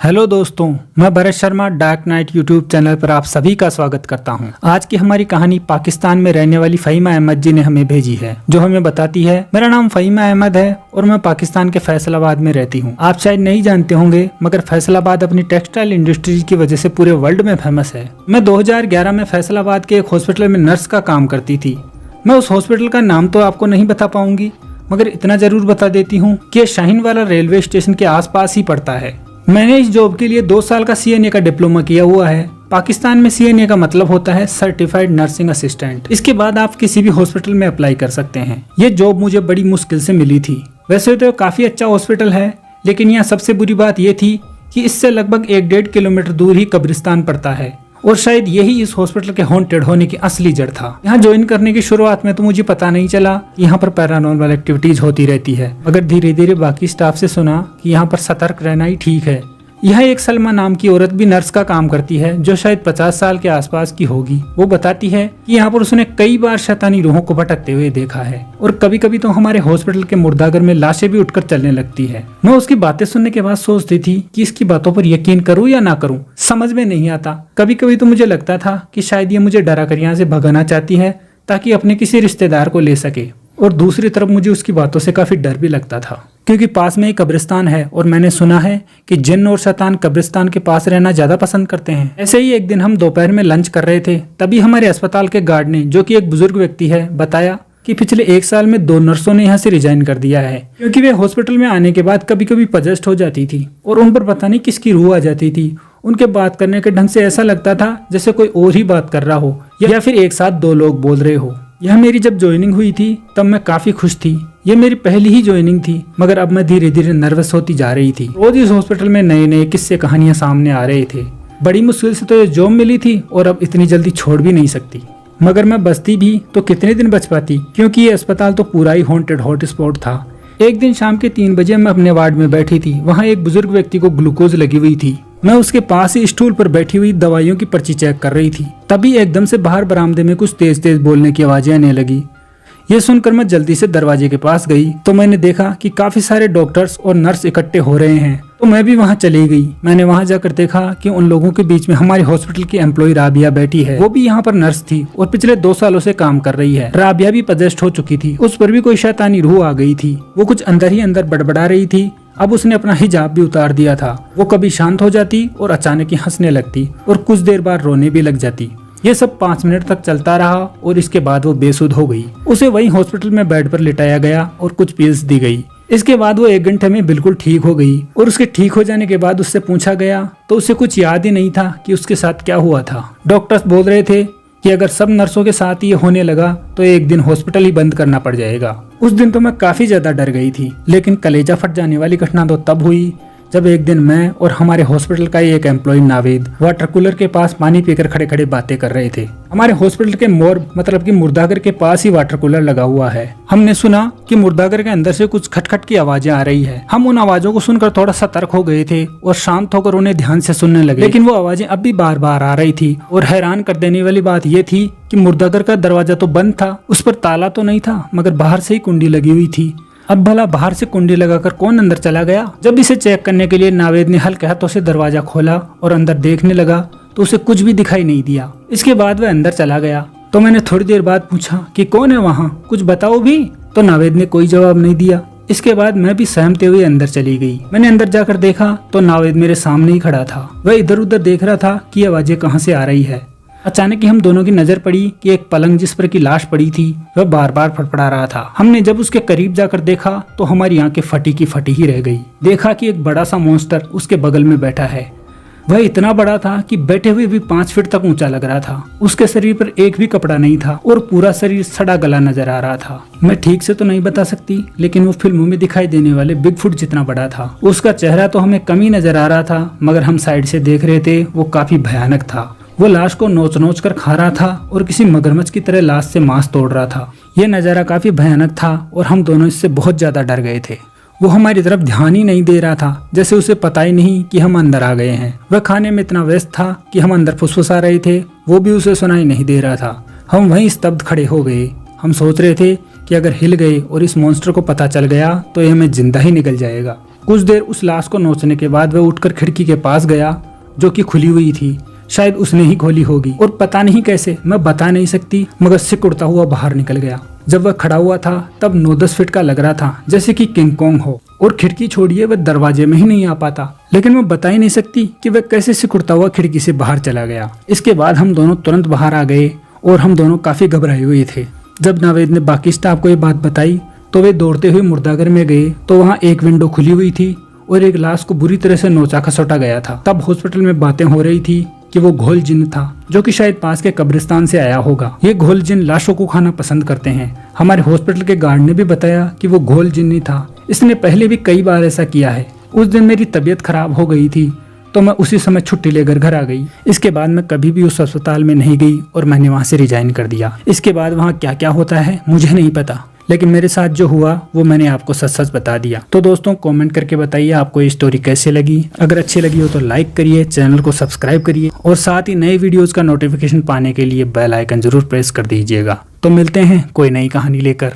Hello दोस्तों, मैं Bharat Sharma dark night YouTube channel पर आप सभी का स्वागत करता हूं। आज की हमारी कहानी पाकिस्तान में रहने वाली फ़हीमा अहमद जी ने हमें भेजी है, जो हमें बताती है। मेरा नाम फ़हीमा अहमद है और मैं पाकिस्तान के फैसलाबाद में रहती हूं। आप शायद नहीं जानते होंगे, मगर फैसलाबाद अपनी टेक्सटाइल इंडस्ट्री की वजह से पूरे वर्ल्ड में फेमस है। मैं 2011 में फैसलाबाद के एक हॉस्पिटल में नर्स का काम करती थी। मैं उस हॉस्पिटल का नाम तो आपको नहीं बता पाऊंगी, मगर इतना जरूर बता देती हूँ कि ये शाहीनवाला रेलवे स्टेशन के आसपास ही पड़ता है। मैंने इस जॉब के लिए 2 साल का CNA का डिप्लोमा किया हुआ है। पाकिस्तान में CNA का मतलब होता है सर्टिफाइड नर्सिंग असिस्टेंट। इसके बाद आप किसी भी हॉस्पिटल में अप्लाई कर सकते हैं। ये जॉब मुझे बड़ी मुश्किल से मिली थी। वैसे तो काफी अच्छा हॉस्पिटल है, लेकिन यहाँ सबसे बुरी बात ये थी कि इससे लगभग 1-1.5 किलोमीटर दूर ही कब्रिस्तान पड़ता है, और शायद यही इस हॉस्पिटल के हॉन्टेड होने की असली जड़ था। यहाँ ज्वाइन करने की शुरुआत में तो मुझे पता नहीं चला कि यहाँ पर पैरानॉर्मल एक्टिविटीज होती रहती है, मगर धीरे धीरे बाकी स्टाफ से सुना कि यहाँ पर सतर्क रहना ही ठीक है। यहाँ एक सलमा नाम की औरत भी नर्स का काम करती है, जो शायद 50 साल के आसपास की होगी। वो बताती है कि यहाँ पर उसने कई बार शैतानी रूहों को भटकते हुए देखा है, और कभी कभी तो हमारे हॉस्पिटल के मुर्दाघर में लाशें भी उठकर चलने लगती है। मैं उसकी बातें सुनने के बाद सोचती थी कि इसकी बातों पर यकीन करूँ या ना करूँ, समझ में नहीं आता। कभी कभी तो मुझे लगता था कि शायद ये मुझे डरा कर यहाँ से भगाना चाहती है, ताकि अपने किसी रिश्तेदार को ले सके। और दूसरी तरफ मुझे उसकी बातों से काफी डर भी लगता था, क्योंकि पास में एक कब्रिस्तान है और मैंने सुना है कि जिन्न और शैतान कब्रिस्तान के पास रहना ज्यादा पसंद करते हैं। ऐसे ही एक दिन हम दोपहर में लंच कर रहे थे, तभी हमारे अस्पताल के गार्ड ने, जो कि एक बुजुर्ग व्यक्ति है, बताया कि पिछले 1 साल में 2 नर्सों ने यहाँ से रिजाइन कर दिया है, क्योंकि वे हॉस्पिटल में आने के बाद कभी कभी पजेस्ट हो जाती थी और उन पर पता नहीं किसकी रूह आ जाती थी। उनके बात करने के ढंग से ऐसा लगता था जैसे कोई और ही बात कर रहा हो, या फिर एक साथ 2 लोग बोल रहे हो। यह मेरी जब ज्वाइनिंग हुई थी तब मैं काफी खुश थी। ये मेरी पहली ही ज्वाइनिंग थी, मगर अब मैं धीरे धीरे नर्वस होती जा रही थी। रोज इस हॉस्पिटल में नए नए किस्से कहानियां सामने आ रहे थे। बड़ी मुश्किल से तो ये जॉब मिली थी और अब इतनी जल्दी छोड़ भी नहीं सकती। मगर मैं बचती भी तो कितने दिन बच पाती, क्योंकि ये अस्पताल तो पूरा ही हॉन्टेड हॉटस्पॉट था। एक दिन शाम के 3 बजे मैं अपने वार्ड में बैठी थी। वहाँ एक बुजुर्ग व्यक्ति को ग्लूकोज लगी हुई थी। मैं उसके पास ही स्टूल पर बैठी हुई दवाइयों की पर्ची चेक कर रही थी। तभी एकदम से बाहर बरामदे में कुछ तेज तेज बोलने की आवाजें आने लगी। ये सुनकर मैं जल्दी से दरवाजे के पास गई तो मैंने देखा कि काफी सारे डॉक्टर्स और नर्स इकट्ठे हो रहे हैं, तो मैं भी वहां चली गई। मैंने वहां जाकर देखा कि उन लोगों के बीच में हमारे हॉस्पिटल की एम्प्लॉय राबिया बैठी है। वो भी यहाँ पर नर्स थी और पिछले 2 सालों से काम कर रही है। राबिया भी पजेस्ट हो चुकी थी, उस पर भी कोई शैतानी रूह आ गई थी। वो कुछ अंदर ही अंदर बड़बड़ा रही थी। अब उसने अपना हिजाब भी उतार दिया था। वो कभी शांत हो जाती और अचानक ही हंसने लगती, और कुछ देर बाद रोने भी लग जाती। ये सब 5 मिनट तक चलता रहा और इसके बाद वो बेसुध हो गई। उसे वहीं हॉस्पिटल में बेड पर लिटाया गया और कुछ पिल्स दी गई। इसके बाद वो 1 घंटे में बिल्कुल ठीक हो गई, और उसके ठीक हो जाने के बाद उससे पूछा गया तो उसे कुछ याद ही नहीं था कि उसके साथ क्या हुआ था। डॉक्टर्स बोल रहे थे कि अगर सब नर्सों के साथ ये होने लगा तो एक दिन हॉस्पिटल ही बंद करना पड़ जाएगा। उस दिन तो मैं काफी ज्यादा डर गई थी, लेकिन कलेजा फट जाने वाली घटना तो तब हुई जब एक दिन मैं और हमारे हॉस्पिटल का एक एम्प्लॉय नावेद वाटर कूलर के पास पानी पीकर खड़े खड़े बातें कर रहे थे। हमारे हॉस्पिटल के मोर्ग मतलब कि मुर्दाघर के पास ही वाटर कूलर लगा हुआ है। हमने सुना कि मुर्दाघर के अंदर से कुछ खटखट की आवाजें आ रही है। हम उन आवाजों को सुनकर थोड़ा सतर्क हो गए थे और शांत होकर उन्हें ध्यान से सुनने लगे, लेकिन वो आवाजें अब भी बार बार आ रही थी। और हैरान कर देने वाली बात ये थी कि मुर्दाघर का दरवाजा तो बंद था, उस पर ताला तो नहीं था, मगर बाहर से ही कुंडी लगी हुई थी। अब भला बाहर से कुंडी लगाकर कौन अंदर चला गया? जब इसे चेक करने के लिए नावेद ने हल्के हाथों से दरवाजा खोला और अंदर देखने लगा तो उसे कुछ भी दिखाई नहीं दिया। इसके बाद वह अंदर चला गया। तो मैंने थोड़ी देर बाद पूछा कि कौन है वहाँ, कुछ बताओ भी। तो नावेद ने कोई जवाब नहीं दिया। इसके बाद मैं भी सहमते हुए अंदर चली गई। मैंने अंदर जाकर देखा तो नावेद मेरे सामने ही खड़ा था। वह इधर उधर देख रहा था कि आवाजें कहाँ से आ रही है। अचानक ही हम दोनों की नजर पड़ी कि एक पलंग जिस पर की लाश पड़ी थी वह बार बार फड़फड़ा रहा था। हमने जब उसके करीब जाकर देखा तो हमारी आंखें फटी की फटी ही रह गई। देखा कि एक बड़ा सा मॉन्स्टर उसके बगल में बैठा है। वह इतना बड़ा था कि बैठे हुए भी 5 फीट तक ऊंचा लग रहा था। उसके शरीर पर एक भी कपड़ा नहीं था और पूरा शरीर सड़ा गला नजर आ रहा था। मैं ठीक से तो नहीं बता सकती, लेकिन वो फिल्मों में दिखाई देने वाले बिगफुट जितना बड़ा था। उसका चेहरा तो हमें कम ही नजर आ रहा था, मगर हम साइड से देख रहे थे वो काफी भयानक था। वो लाश को नोच नोच कर खा रहा था और किसी मगरमच्छ की तरह लाश से मांस तोड़ रहा था। यह नजारा काफी भयानक था और हम दोनों इससे बहुत ज्यादा डर गए थे। वो हमारी तरफ ध्यान ही नहीं दे रहा था, जैसे उसे पता ही नहीं कि हम अंदर आ गए हैं। वह खाने में इतना व्यस्त था कि हम अंदर फुसफुसा रहे थे, वो भी उसे सुनाई नहीं दे रहा था। हम वहीं स्तब्ध खड़े हो गए। हम सोच रहे थे कि अगर हिल गए और इस मॉन्स्टर को पता चल गया तो ये हमें जिंदा ही निकल जाएगा। कुछ देर उस लाश को नोचने के बाद वह उठकर खिड़की के पास गया जो कि खुली हुई थी। शायद उसने ही खोली होगी और पता नहीं कैसे, मैं बता नहीं सकती, मगर सिक उड़ता हुआ बाहर निकल गया। जब वह खड़ा हुआ था तब 9-10 फीट का लग रहा था, जैसे कि किंग कॉन्ग हो, और खिड़की छोड़िए वह दरवाजे में ही नहीं आ पाता। लेकिन मैं बता ही नहीं सकती कि वह कैसे सिक उड़ता हुआ खिड़की से बाहर चला गया। इसके बाद हम दोनों तुरंत बाहर आ गए और हम दोनों काफी घबराए हुए थे। जब नावेद ने बाकी स्टाफ को ये बात बताई तो वे दौड़ते हुए मुर्दाघर में गए तो वहाँ एक विंडो खुली हुई थी और एक लाश को बुरी तरह से नोचा खसोटा गया था। तब हॉस्पिटल में बातें हो रही थी कि वो घोल जिन्न था जो कि शायद पास के कब्रिस्तान से आया होगा। ये घोल जिन्न लाशों को खाना पसंद करते हैं। हमारे हॉस्पिटल के गार्ड ने भी बताया कि वो घोल जिन्न था, इसने पहले भी कई बार ऐसा किया है। उस दिन मेरी तबीयत खराब हो गई थी तो मैं उसी समय छुट्टी लेकर घर आ गई। इसके बाद मैं कभी भी उस अस्पताल में नहीं गई और मैंने वहाँ से रिजाइन कर दिया। इसके बाद वहाँ क्या क्या होता है मुझे नहीं पता, लेकिन मेरे साथ जो हुआ वो मैंने आपको सच सच बता दिया। तो दोस्तों कमेंट करके बताइए आपको ये स्टोरी कैसे लगी। अगर अच्छी लगी हो तो लाइक करिए, चैनल को सब्सक्राइब करिए और साथ ही नए वीडियोस का नोटिफिकेशन पाने के लिए बेल आइकन जरूर प्रेस कर दीजिएगा। तो मिलते हैं कोई नई कहानी लेकर।